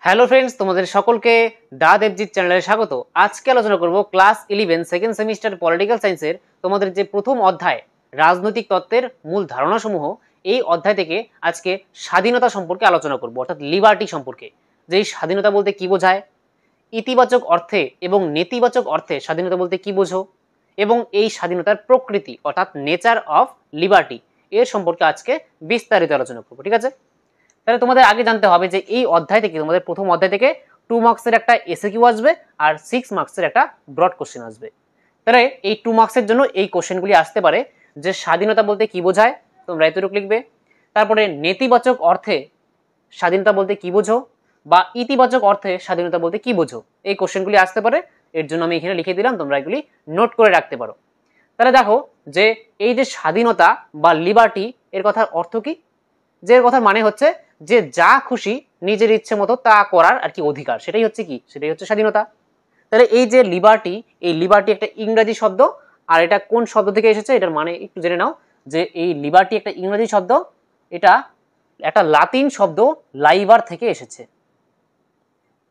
Hello friends, তোমাদের সকলকে দা দেবজিৎ চ্যানেলে স্বাগত। আজকে আলোচনা করব ক্লাস 11 সেকেন্ড সেমিস্টার পলিটিক্যাল সায়েন্সের তোমাদের যে প্রথম অধ্যায় রাজনৈতিক তত্ত্বের মূল ধারণাসমূহ, এই অধ্যায় থেকে আজকে স্বাধীনতা সম্পর্কে আলোচনা করব, অর্থাৎ লিবার্টি সম্পর্কে। যে এই স্বাধীনতা বলতে কি বোঝায়, ইতিবাচক অর্থে এবং নেতিবাচক অর্থে স্বাধীনতা বলতে কি বোঝো, এবং এই স্বাধীনতার প্রকৃতি অর্থাৎ নেচার অফ লিবার্টি এর সম্পর্কে আজকে বিস্তারিত আলোচনা করবো। ঠিক আছে, তাহলে তোমাদের আগে জানতে হবে যে এই অধ্যায় থেকে, তোমাদের প্রথম অধ্যায় থেকে 2 মার্কসের একটা এসএকিউ আসবে আর 6 মার্কসের একটা ব্রড কোশ্চেন আসবে। তাহলে এই 2 মার্কসের জন্য এই কোশ্চেনগুলি আসতে পারে যে স্বাধীনতা বলতে কি বোঝায়, তোমরা এতটুকু লিখবে। তারপরে নেতিবাচক অর্থে স্বাধীনতা বলতে কি বোঝো, বা ইতিবাচক অর্থে স্বাধীনতা বলতে কি বোঝো, এই কোশ্চেনগুলি আসতে পারে। এর জন্য আমি এখানে লিখে দিলাম, তোমরা এগুলি নোট করে রাখতে পারো। তাহলে দেখো যে এই যে স্বাধীনতা বা লিবার্টি, এর কথার অর্থ কি? যে এর কথার মানে হচ্ছে যে যা খুশি নিজের ইচ্ছে মতো তা করার আর কি অধিকার, সেটাই হচ্ছে কি, সেটাই হচ্ছে স্বাধীনতা। তাহলে এই যে লিবার্টি, এই লিবার্টি একটা ইংরেজি শব্দ, আর এটা কোন শব্দ থেকে এসেছে এটার মানে একটু জেনে নাও। যে এই লিবার্টি একটা ইংরেজি শব্দ, এটা একটা লাতিন শব্দ লাইবার থেকে এসেছে।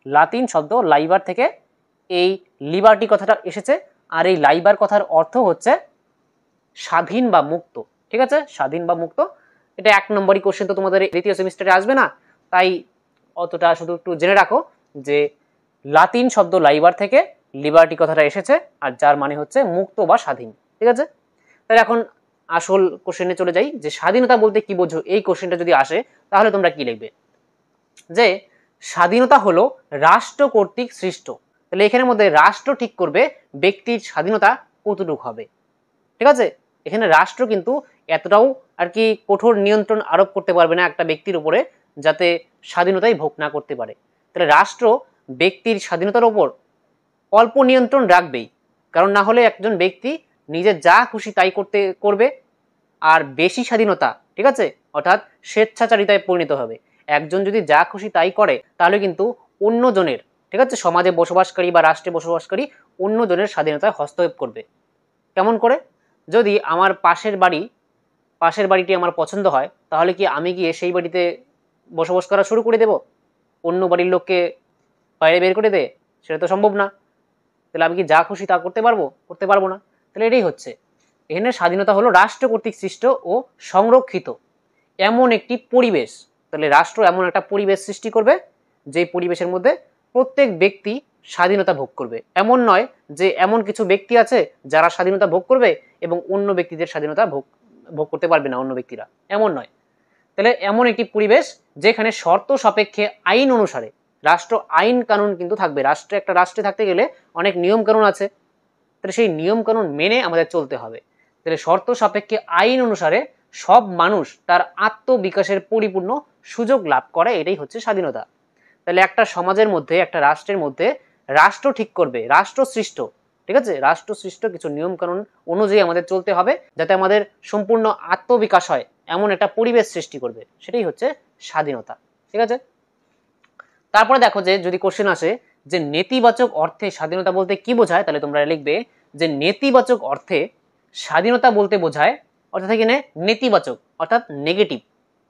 লাতিন শব্দ লাইবার থেকে এই লিবার্টি কথাটা এসেছে। আর এই লাইবার কথার অর্থ হচ্ছে স্বাধীন বা মুক্ত। ঠিক আছে, স্বাধীন বা মুক্ত। এটা 1 নম্বরই কোশ্চেন, তো তোমাদের দ্বিতীয় সেমিস্টারে আসবে না, তাই অতটা শুধু একটু জেনে রাখো যে লাতিন শব্দ লাইবার থেকে লিবার্টি কথাটা এসেছে, আর যার মানে হচ্ছে মুক্ত বা স্বাধীন। ঠিক আছে, তাহলে এখন আসল কোশ্চেনে চলে যাই যে স্বাধীনতা বলতে কি বোঝো। এই কোশ্চেনটা যদি আসে তাহলে তোমরা কি লিখবে? যে স্বাধীনতা হলো রাষ্ট্র কর্তৃক সৃষ্ট। তাহলে এখানের মধ্যে রাষ্ট্র ঠিক করবে ব্যক্তির স্বাধীনতা কতটুকু হবে। ঠিক আছে, এখানে রাষ্ট্র কিন্তু এতটাও আর কি কঠোর নিয়ন্ত্রণ আরোপ করতে পারবে না একটা ব্যক্তির উপরে, যাতে স্বাধীনতাই ভোগ না করতে পারে। তাহলে রাষ্ট্র ব্যক্তির স্বাধীনতার উপর অল্প নিয়ন্ত্রণ রাখবেই, কারণ না হলে একজন ব্যক্তি নিজের যা খুশি তাই করবে, আর বেশি স্বাধীনতা, ঠিক আছে, অর্থাৎ স্বেচ্ছাচারিতায় পরিণত হবে। একজন যদি যা খুশি তাই করে তাহলে কিন্তু অন্যজনের, ঠিক আছে, সমাজে বসবাসকারী বা রাষ্ট্রে বসবাসকারী অন্যজনের স্বাধীনতায় হস্তক্ষেপ করবে। কেমন করে? যদি আমার পাশের বাড়িটি আমার পছন্দ হয়, তাহলে কি আমি গিয়ে সেই বাড়িতে বসবাস করা শুরু করে দেব? অন্য বাড়ির লোককে বাইরে বের করে দে? সেটা তো সম্ভব না। তাহলে আমি কি যা খুশি তা করতে পারবো? করতে পারবো না। তাহলে এটাই হচ্ছে এখানে স্বাধীনতা হলো রাষ্ট্র কর্তৃক সৃষ্ট ও সংরক্ষিত এমন একটি পরিবেশ। তাহলে রাষ্ট্র এমন একটা পরিবেশ সৃষ্টি করবে যে পরিবেশের মধ্যে প্রত্যেক ব্যক্তি স্বাধীনতা ভোগ করবে। এমন নয় যে এমন কিছু ব্যক্তি আছে যারা স্বাধীনতা ভোগ করবে এবং অন্য ব্যক্তিদের স্বাধীনতা ভোগ করতে পারবে না অন্য ব্যক্তিরা, এমন নয়। তাহলে এমন একটি পরিবেশ যেখানে শর্ত সাপেক্ষে আইন অনুসারে রাষ্ট্র আইন কানুন কিন্তু থাকবে। একটা রাষ্ট্রে থাকতে গেলে অনেক নিয়ম কানুন আছে, তাহলে সেই নিয়ম কানুন মেনে আমাদের চলতে হবে। তাহলে শর্ত সাপেক্ষে আইন অনুসারে সব মানুষ তার আত্মবিকাশের পরিপূর্ণ সুযোগ লাভ করে, এটাই হচ্ছে স্বাধীনতা। তাহলে একটা সমাজের মধ্যে, একটা রাষ্ট্রের মধ্যে রাষ্ট্র ঠিক করবে, রাষ্ট্র সৃষ্ট, ঠিক আছে, রাষ্ট্র সৃষ্ট কিছু নিয়ম কানুন অনুযায়ী আমাদের চলতে হবে, যাতে আমাদের সম্পূর্ণ আত্মবিকাশ হয় এমন একটা পরিবেশ সৃষ্টি করবে, সেটাই হচ্ছে স্বাধীনতা। ঠিক আছে, তারপরে দেখো যে যদি কোশ্চেন আসে যে নেতিবাচক অর্থে স্বাধীনতা বলতে কি বোঝায়, তাহলে তোমরা লিখবে যে নেতিবাচক অর্থে স্বাধীনতা বলতে বোঝায়, অর্থাৎ এখানে নেতিবাচক অর্থাৎ নেগেটিভ।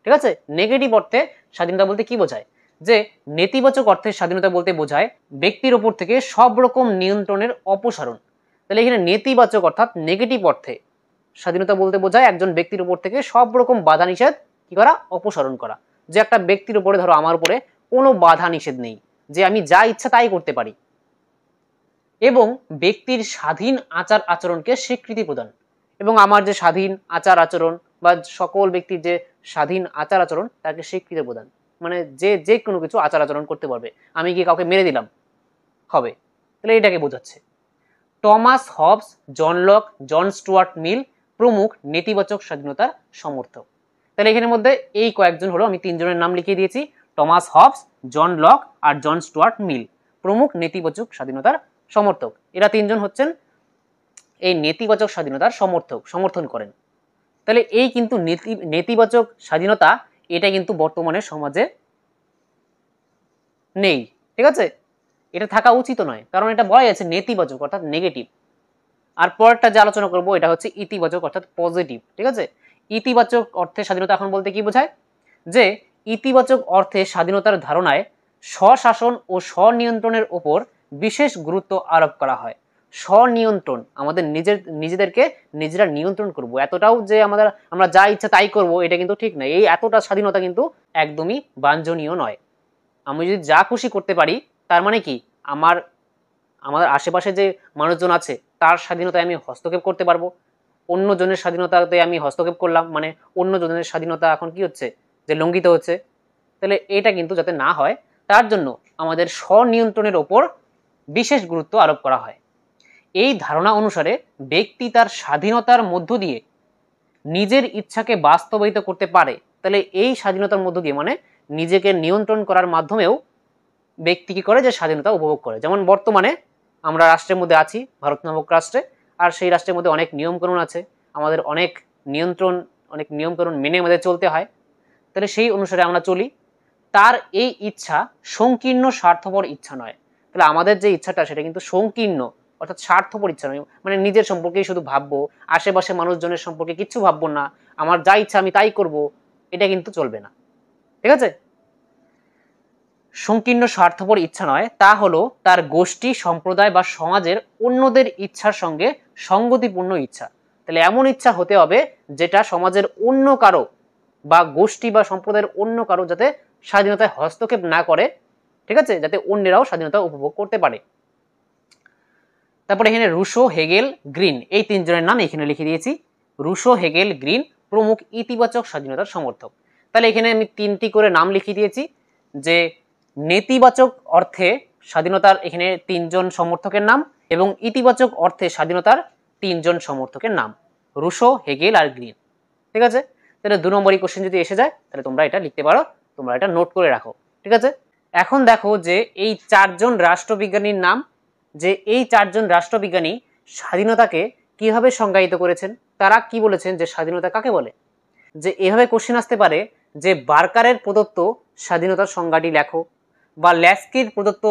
ঠিক আছে, নেগেটিভ অর্থে স্বাধীনতা বলতে কি বোঝায়? যে নেতিবাচক অর্থে স্বাধীনতা বলতে বোঝায় ব্যক্তির ওপর থেকে সব রকম নিয়ন্ত্রণের অপসারণ। তাহলে এখানে নেতিবাচক অর্থাৎ নেগেটিভ অর্থে স্বাধীনতা বলতে বোঝায় একজন ব্যক্তির উপর থেকে সব রকম বাধা নিষেধ কি করা, অপসারণ করা। যে একটা ব্যক্তির উপরে, ধরো আমার উপরে কোনো বাধা নিষেধ নেই, যে আমি যা ইচ্ছা তাই করতে পারি, এবং ব্যক্তির স্বাধীন আচার আচরণকে স্বীকৃতি প্রদান। এবং আমার যে স্বাধীন আচার আচরণ বা সকল ব্যক্তির যে স্বাধীন আচার আচরণ তাকে স্বীকৃতি প্রদান, মানে যে কোনো কিছু আচার আচরণ করতে পারবে। আমি গিয়ে কাউকে মেরে দিলাম হবে, তাহলে এটাকে বোঝাচ্ছে। টমাস হবস, জন লক, জন স্টুয়ার্ট মিল প্রমুখ নেতিবাচক স্বাধীনতার সমর্থক। তাহলে এখানের মধ্যে এই কয়েকজন হলো, আমি 3 জনের নাম লিখিয়ে দিয়েছি, টমাস হবস, জন লক আর জন স্টুয়ার্ট মিল প্রমুখ নেতিবাচক স্বাধীনতার সমর্থক। এরা 3 জন হচ্ছেন এই নেতিবাচক স্বাধীনতার সমর্থন করেন। তাহলে এই কিন্তু নেতিবাচক স্বাধীনতা, এটা কিন্তু বর্তমানে সমাজে নেই। ঠিক আছে, এটা থাকা উচিত নয়, কারণ এটা বলাই আছে নেতিবাচক অর্থাৎ নেগেটিভ। আর পরেরটা যে আলোচনা করব এটা হচ্ছে ইতিবাচক অর্থাৎ পজিটিভ। ঠিক আছে, ইতিবাচক অর্থে স্বাধীনতা এখন বলতে কি বোঝায়? যে ইতিবাচক অর্থে স্বাধীনতার ধারণায় স্বশাসন ও স্বনিয়ন্ত্রণের উপর বিশেষ গুরুত্ব আরোপ করা হয়। স্বনিয়ন্ত্রণ, আমাদের নিজেদেরকে নিজেরা নিয়ন্ত্রণ করব, এতটাও যে আমরা যা ইচ্ছা তাই করব, এটা কিন্তু ঠিক নয়। এই এতটা স্বাধীনতা কিন্তু একদমই বাঞ্ছনীয় নয়। আমি যদি যা খুশি করতে পারি, তার মানে কি আমাদের আশেপাশে যে মানুষজন আছে তার স্বাধীনতায় আমি হস্তক্ষেপ করতে পারবো। অন্যজনের স্বাধীনতাতে আমি হস্তক্ষেপ করলাম, মানে অন্যজনের স্বাধীনতা এখন কি হচ্ছে, যে লঙ্ঘিত হচ্ছে। তাহলে এটা কিন্তু যাতে না হয়, তার জন্য আমাদের স্বনিয়ন্ত্রণের ওপর বিশেষ গুরুত্ব আরোপ করা হয়। এই ধারণা অনুসারে ব্যক্তি তার স্বাধীনতার মধ্য দিয়ে নিজের ইচ্ছাকে বাস্তবায়িত করতে পারে। তাহলে এই স্বাধীনতার মধ্য দিয়ে মানে নিজেকে নিয়ন্ত্রণ করার মাধ্যমেও ব্যক্তি কি করে, যে স্বাধীনতা উপভোগ করে। যেমন বর্তমানে আমরা রাষ্ট্রের মধ্যে আছি, ভারত নামক রাষ্ট্রে, আর সেই রাষ্ট্রের মধ্যে অনেক নিয়মকানুন আছে, আমাদের অনেক নিয়মকানুন মেনে আমাদের চলতে হয়। তাহলে সেই অনুসারে আমরা চলি। তার এই ইচ্ছা সংকীর্ণ স্বার্থপর ইচ্ছা নয়। তাহলে আমাদের যে ইচ্ছাটা সেটা কিন্তু সংকীর্ণ, অর্থাৎ স্বার্থপর ইচ্ছা নয়, মানে নিজের সম্পর্কেই শুধু ভাববো, আশেপাশে মানুষজনের সম্পর্কে কিচ্ছু ভাববো না, আমার যা ইচ্ছা আমি তাই করব, এটা কিন্তু চলবে না। ঠিক আছে? সংকীর্ণ স্বার্থপর ইচ্ছা নয়, তা হলো তার গোষ্ঠী, সম্প্রদায় বা সমাজের অন্যদের ইচ্ছার সঙ্গে সঙ্গতিপূর্ণ ইচ্ছা। তাহলে এমন ইচ্ছা হতে হবে যেটা সমাজের অন্য কারো বা গোষ্ঠী বা সম্প্রদায়ের অন্য কারো যাতে স্বাধীনতায় হস্তক্ষেপ না করে, ঠিক আছে, যাতে অন্যরাও স্বাধীনতা উপভোগ করতে পারে। তারপরে এখানে রুশো, হেগেল, গ্রিন, এই তিনজনের নাম এখানে লিখে দিয়েছি। রুশো, হেগেল, গ্রিন প্রমুখ ইতিবাচক স্বাধীনতার সমর্থক। তাহলে এখানে আমি তিনটি করে নাম লিখে দিয়েছি, যে নেতিবাচক অর্থে স্বাধীনতার এখানে তিনজন সমর্থকের নাম, এবং ইতিবাচক অর্থে স্বাধীনতার তিনজন সমর্থকের নাম, রুশো, হেগেল আর গ্রিন। ঠিক আছে? তাহলে 2 নম্বরই কোশ্চেন যদি এসে যায় তাহলে তোমরা এটা লিখতে পারো, তোমরা এটা নোট করে রাখো। ঠিক আছে? এখন দেখো যে এই 4 জন রাষ্ট্রবিজ্ঞানীর নাম, যে এই 4 জন রাষ্ট্রবিজ্ঞানী স্বাধীনতাকে কিভাবে সংজ্ঞায়িত করেছেন, তারা কি বলেছেন যে স্বাধীনতা কাকে বলে। যে এভাবে কোশ্চেন আসতে পারে যে বার্কারের প্রদত্ত স্বাধীনতার সংজ্ঞাটি লেখো, বা ল্যাস্কির প্রদত্ত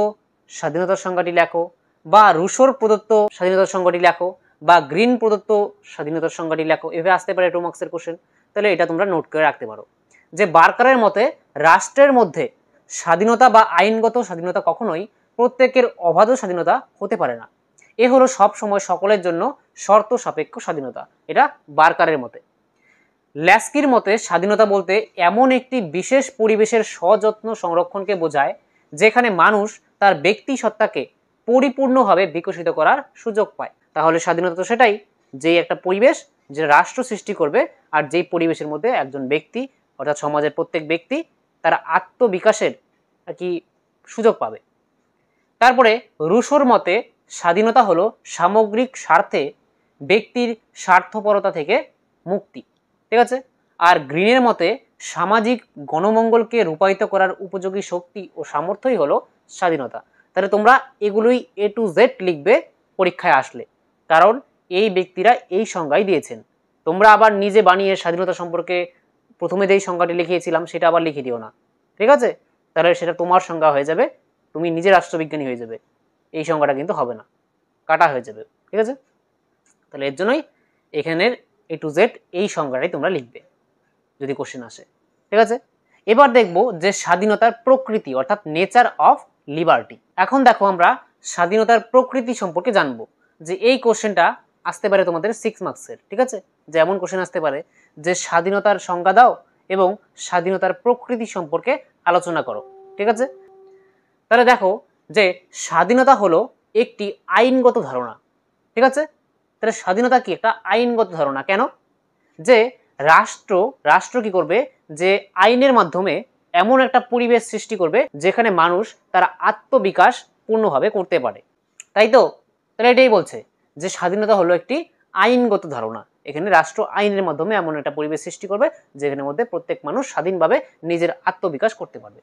স্বাধীনতার সংজ্ঞাটি লেখো, বা রুশোর প্রদত্ত স্বাধীনতার সংজ্ঞাটি লেখো, বা গ্রিন প্রদত্ত স্বাধীনতার সংজ্ঞাটি লেখো। এভাবে আসতে পারে 2 মার্কসের কোশ্চেন। তাহলে এটা তোমরা নোট করে রাখতে পারো যে বার্কারের মতে রাষ্ট্রের মধ্যে স্বাধীনতা বা আইনগত স্বাধীনতা কখনোই প্রত্যেকের অবাধ স্বাধীনতা হতে পারে না। এ হলো সব সময় সকলের জন্য শর্ত সাপেক্ষ স্বাধীনতা, এটা বার্কারের মতে। ল্যাস্কির মতে স্বাধীনতা বলতে এমন একটি বিশেষ পরিবেশের সযত্ন সংরক্ষণকে বোঝায় যেখানে মানুষ তার ব্যক্তি সত্তাকে পরিপূর্ণভাবে বিকশিত করার সুযোগ পায়। তাহলে স্বাধীনতা তো সেটাই, যে একটা পরিবেশ যে রাষ্ট্র সৃষ্টি করবে, আর যেই পরিবেশের মধ্যে একজন ব্যক্তি অর্থাৎ সমাজের প্রত্যেক ব্যক্তি তারা আত্মবিকাশের আর কি সুযোগ পাবে। তারপরে রুশোর মতে স্বাধীনতা হলো সামগ্রিক স্বার্থে ব্যক্তির স্বার্থপরতা থেকে মুক্তি। ঠিক আছে? আর গ্রিনের মতে সামাজিক গণমঙ্গলকে রূপায়িত করার উপযোগী শক্তি ও সামর্থ্যই হলো স্বাধীনতা। তাহলে তোমরা এগুলোই A to Z লিখবে পরীক্ষায় আসলে, কারণ এই ব্যক্তিরা এই সংজ্ঞাই দিয়েছেন। তোমরা আবার নিজে বানিয়ে স্বাধীনতা সম্পর্কে প্রথমে যেই সংজ্ঞাটি লিখিয়েছিলাম সেটা আবার লিখে দিও না। ঠিক আছে? তাহলে সেটা তোমার সংজ্ঞা হয়ে যাবে, তুমি নিজে রাষ্ট্রবিজ্ঞানী হয়ে যাবে, এই সংজ্ঞাটা কিন্তু হবে না, কাটা হয়ে যাবে। ঠিক আছে? তাহলে এর জন্যই এখানের A to Z এই সংজ্ঞাটাই তোমরা লিখবে যদি কোশ্চেন আসে। ঠিক আছে? এবার দেখব যে স্বাধীনতার প্রকৃতি অর্থাৎ নেচার অফ লিবার্টি। এখন দেখো আমরা স্বাধীনতার প্রকৃতি সম্পর্কে জানবো, যে এই কোশ্চেনটা আসতে পারে তোমাদের 6 মার্কসের। ঠিক আছে? যেমন কোশ্চেন আসতে পারে যে স্বাধীনতার সংজ্ঞা দাও এবং স্বাধীনতার প্রকৃতি সম্পর্কে আলোচনা করো। ঠিক আছে? তাহলে দেখো যে স্বাধীনতা হলো একটি আইনগত ধারণা। ঠিক আছে? তাহলে স্বাধীনতা কি একটা আইনগত ধারণা। কেন? যে রাষ্ট্র কি করবে, যে আইনের মাধ্যমে এমন একটা পরিবেশ সৃষ্টি করবে যেখানে মানুষ তার আত্মবিকাশ পূর্ণভাবে করতে পারে। তাই তো? তাহলে এটাই বলছে যে স্বাধীনতা হলো একটি আইনগত ধারণা। এখানে রাষ্ট্র আইনের মাধ্যমে এমন একটা পরিবেশ সৃষ্টি করবে যেখানে মধ্যে প্রত্যেক মানুষ স্বাধীনভাবে নিজের আত্মবিকাশ করতে পারবে।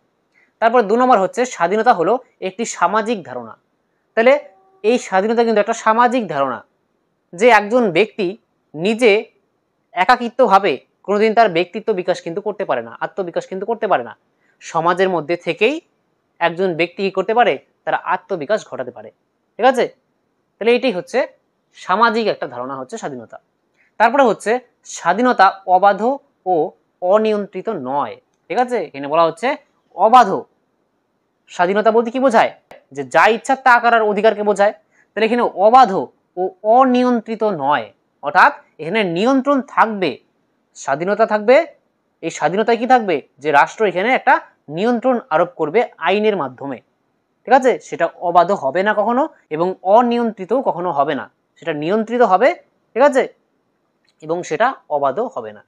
তারপর 2 নম্বর হচ্ছে স্বাধীনতা হলো একটি সামাজিক ধারণা। তাহলে এই স্বাধীনতা কিন্তু একটা সামাজিক ধারণা, যে একজন ব্যক্তি নিজে একাকিত্বভাবে কোনোদিন তার ব্যক্তিত্ব বিকাশ কিন্তু করতে পারে না, আত্মবিকাশ কিন্তু করতে পারে না। সমাজের মধ্যে থেকেই একজন ব্যক্তি কি করতে পারে, তারা আত্মবিকাশ ঘটাতে পারে। ঠিক আছে? তাহলে এটাই হচ্ছে সামাজিক একটা ধারণা হচ্ছে স্বাধীনতা। তারপরে হচ্ছে স্বাধীনতা অবাধ ও অনিয়ন্ত্রিত নয়। ঠিক আছে? এখানে বলা হচ্ছে অবাধ, স্বাধীনতা বলতে কি বোঝায়? যে যা ইচ্ছা তা করার অধিকারকে বোঝায়। তাহলে এখানে অবাধ ও অনিয়ন্ত্রিত নয়, অর্থাৎ এখানে নিয়ন্ত্রণ থাকবে, স্বাধীনতা থাকবে। এই স্বাধীনতায় কি থাকবে? যে রাষ্ট্র এখানে একটা নিয়ন্ত্রণ আরোপ করবে আইনের মাধ্যমে, ঠিক আছে? সেটা অবাধ হবে না কখনো, এবং অনিয়ন্ত্রিতও কখনো হবে না। সেটা নিয়ন্ত্রিত হবে, ঠিক আছে, এবং সেটা অবাধ হবে না।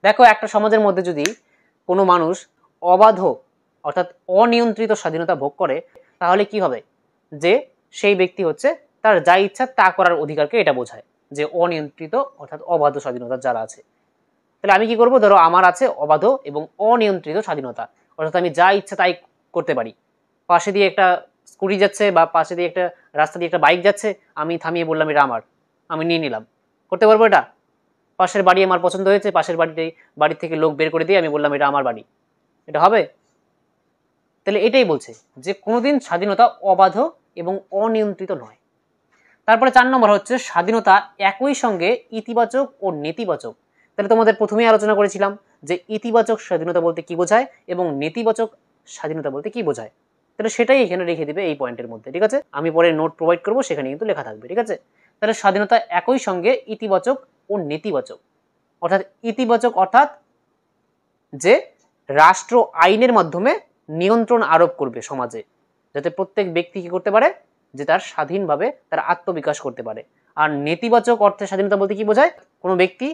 দেখো, একটা সমাজের মধ্যে যদি কোনো মানুষ অবাধ অর্থাৎ অনিয়ন্ত্রিত স্বাধীনতা ভোগ করে, তাহলে কি হবে? যে সেই ব্যক্তি হচ্ছে তার যা ইচ্ছা তা করার অধিকারকে এটা বোঝায়, যে অনিয়ন্ত্রিত অর্থাৎ অবাধ স্বাধীনতা যারা আছে। তাহলে আমি কি করব? ধরো আমার আছে অবাধ এবং অনিয়ন্ত্রিত স্বাধীনতা, অর্থাৎ আমি যা ইচ্ছা তাই করতে পারি। পাশে দিয়ে একটা স্কুটি যাচ্ছে বা পাশে দিয়ে একটা রাস্তা দিয়ে একটা বাইক যাচ্ছে, আমি থামিয়ে বললাম এটা আমার, আমি নিয়ে নিলাম, করতে পারবো এটা? পাশের বাড়ি আমার পছন্দ হয়েছে, পাশের বাড়ি থেকে লোক বের করে দিয়ে আমি বললাম এটা আমার বাড়ি, এটা হবে? তাহলে এটাই বলছে যে কোনোদিন স্বাধীনতা অবাধ এবং অনিয়ন্ত্রিত নয়। তারপরে 4 নম্বর হচ্ছে স্বাধীনতা একই সঙ্গে ইতিবাচক ও নেতিবাচক। তাহলে তোমাদের প্রথমেই আলোচনা করেছিলাম যে ইতিবাচক স্বাধীনতা বলতে কি বোঝায় এবং নেতিবাচক স্বাধীনতা বলতে কি বোঝায়। তাহলে সেটাই এখানে রেখে দিবে এই পয়েন্টের মধ্যে, ঠিক আছে? আমি পরে নোট প্রোভাইড করবো, সেখানে কিন্তু লেখা থাকবে, ঠিক আছে? তাহলে স্বাধীনতা একই সঙ্গে ইতিবাচক ও নেতিবাচক। অর্থাৎ ইতিবাচক অর্থাৎ যে রাষ্ট্র আইনের মাধ্যমে নিয়ন্ত্রণ আরোপ করবে সমাজে, যাতে প্রত্যেক ব্যক্তি কি করতে পারে? যে তার স্বাধীনভাবে তার আত্মবিকাশ করতে পারে। আর নেতিবাচক অর্থে স্বাধীনতা বলতে কি বোঝায়? কোনো ব্যক্তি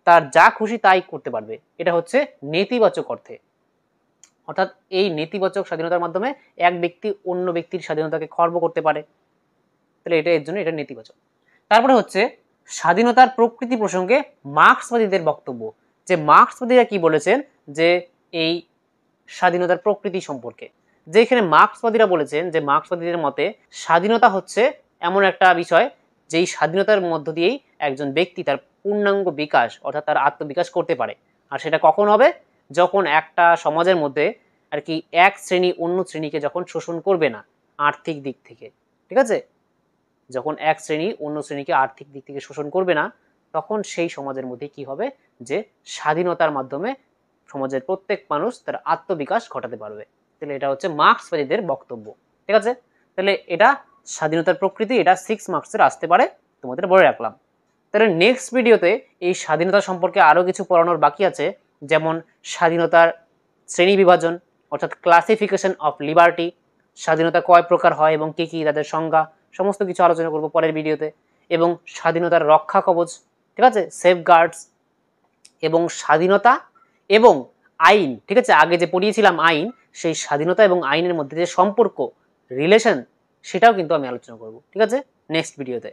তার যা খুশি তাই করতে পারবে, এটা হচ্ছে নেতিবাচক অর্থে। অর্থাৎ এই নেতিবাচক স্বাধীনতার মাধ্যমে এক ব্যক্তি অন্য ব্যক্তির স্বাধীনতাকে খর্ব করতে পারে। তাহলে এটা এর জন্য এটা নেতিবাচক। তারপরে হচ্ছে স্বাধীনতার প্রকৃতি প্রসঙ্গে মার্ক্সবাদীদের বক্তব্য। যে মার্ক্সবাদীরা কি বলেছেন যে এই স্বাধীনতার প্রকৃতি সম্পর্কে, যে এখানে মার্ক্সবাদীরা বলেছেন যে মার্ক্সবাদীদের মতে স্বাধীনতা হচ্ছে এমন একটা বিষয় যেই স্বাধীনতার মধ্য দিয়েই একজন ব্যক্তি তার পূর্ণাঙ্গ বিকাশ অর্থাৎ তার আত্মবিকাশ করতে পারে। আর সেটা কখন হবে? যখন একটা সমাজের মধ্যে আর কি এক শ্রেণী অন্য শ্রেণীকে যখন শোষণ করবে না আর্থিক দিক থেকে, ঠিক আছে? যখন এক শ্রেণী অন্য শ্রেণীকে আর্থিক দিক থেকে শোষণ করবে না, তখন সেই সমাজের মধ্যে কি হবে? যে স্বাধীনতার মাধ্যমে সমাজের প্রত্যেক মানুষ তার আত্মবিকাশ ঘটাতে পারবে। তাহলে এটা হচ্ছে মার্ক্সবাদীদের বক্তব্য, ঠিক আছে? তাহলে এটা স্বাধীনতার প্রকৃতি, এটা 6 মার্কসের আসতে পারে, তোমাদের বলে রাখলাম। তাহলে নেক্সট ভিডিওতে এই স্বাধীনতা সম্পর্কে আরো কিছু পড়ানোর বাকি আছে, যেমন স্বাধীনতার শ্রেণী বিভাজন অর্থাৎ ক্লাসিফিকেশন অফ লিবার্টি, স্বাধীনতা কয় প্রকার হয় এবং কি কি তাদের সংজ্ঞা, সমস্ত কিছু আলোচনা করব পরের ভিডিওতে। এবং স্বাধীনতার রক্ষা কবচ, ঠিক আছে, সেফগার্ডস, এবং স্বাধীনতা এবং আইন, ঠিক আছে, আগে যে পড়িয়েছিলাম আইন, সেই স্বাধীনতা এবং আইনের মধ্যে যে সম্পর্ক, রিলেশন, সেটাও কিন্তু আমি আলোচনা করব, ঠিক আছে, নেক্সট ভিডিওতে।